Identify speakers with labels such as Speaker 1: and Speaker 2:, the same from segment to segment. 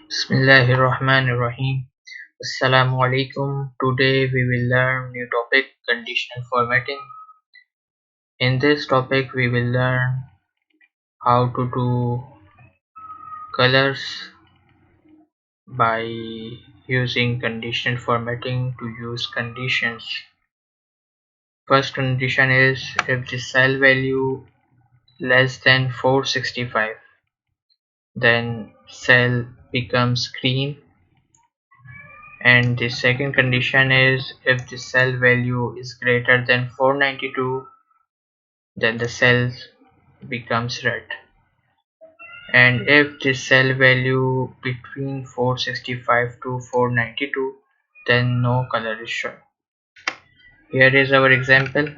Speaker 1: Bismillahirrahmanirrahim. Assalamu alaikum. Today we will learn new topic conditional formatting. In this topic we will learn how to do colors by using conditional formatting to use conditions. First condition is if the cell value less than 465, then cell becomes green. And the second condition is if the cell value is greater than 492, then the cell becomes red. And if the cell value between 465 to 492, then no color is shown. Here is our example.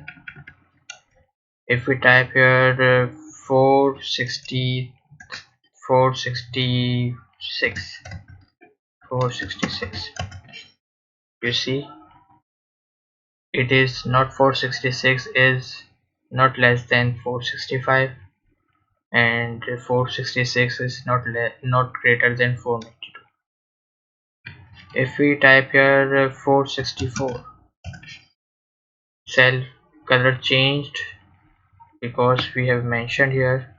Speaker 1: If we type here 460, 466, 466, you see it is not 466, is not less than 465, and 466 is not greater than 492. If we type here 464, cell color changed because we have mentioned here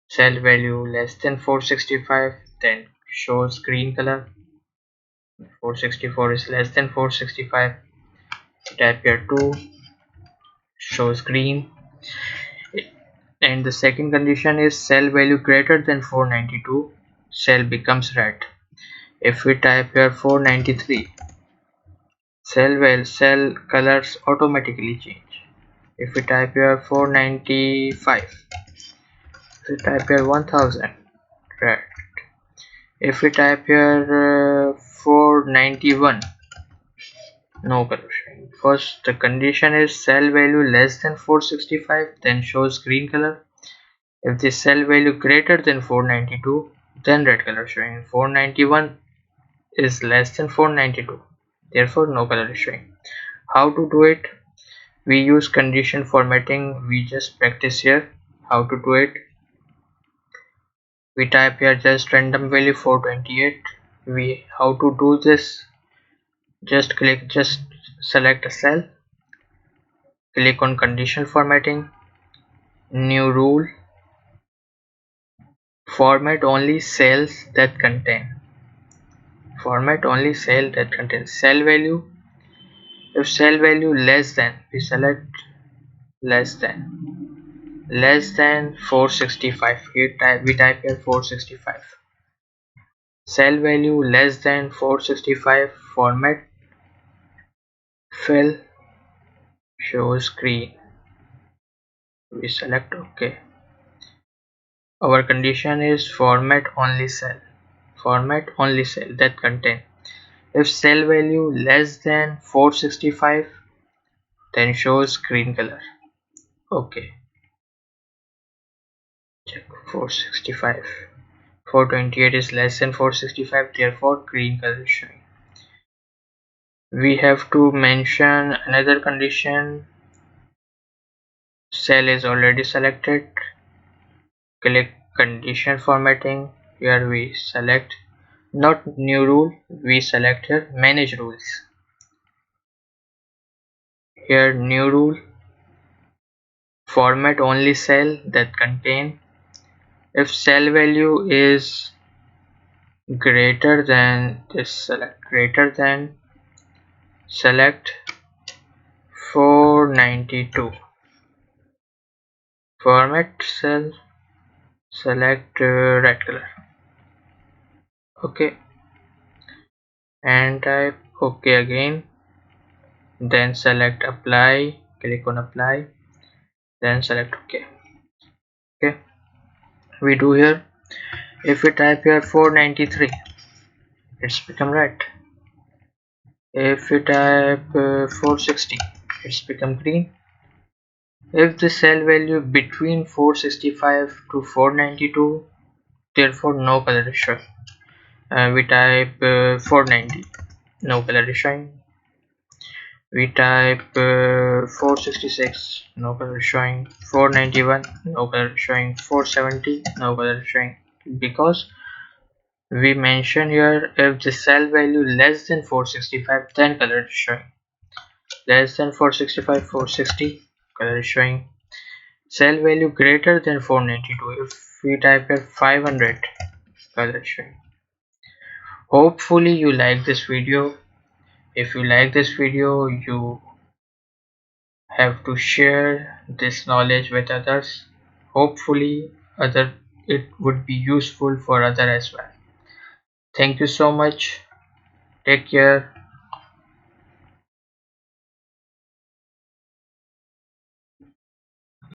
Speaker 1: cell value less than 465, then shows green color. 464 is less than 465, type here 2, shows green. And the second condition is cell value greater than 492, cell becomes red. If we type here 493, cell colors automatically change. If we type here 495, if we type here 1000, red. If we type here 491, no color showing. First the condition is cell value less than 465, then shows green color. If the cell value greater than 492, then red color showing. 491 is less than 492, therefore no color is showing. How to do it? We use condition formatting. We just practice here how to do it. We type here just random value 428. How to do this? Just select a cell, click on conditional formatting, new rule, format only cells that contain cell value. If cell value less than, we select less than 465. Here we type here 465. Cell value less than 465, format fill, shows green. We select OK. Our condition is format only cell that contain. If cell value less than 465, then shows green color. OK. Check 465. 428 is less than 465, therefore green color is showing. We have to mention another condition. Cell is already selected. Click condition formatting. Here we select not new rule, we select here manage rules. Here new rule, format only cell that contain. If cell value is greater than this, select 492. Format cell, select red color. OK, and type OK again, then select apply, click on apply, then select OK. Okay, we do here. If we type here 493, it's become red. If we type 460, it's become green. If the cell value between 465 to 492, therefore no color is showing. We type 490, no color is showing. We type 466, no color is showing. 491, no color is showing. 470, no color is showing, because We mention here if the cell value less than 465, then color is showing. Less than 465, 460, color is showing. Cell value greater than 492, if we type here 500, color is showing. Hopefully you like this video. If you like this video, you have to share this knowledge with others. Hopefully it would be useful for others as well. Thank you so much. Take care.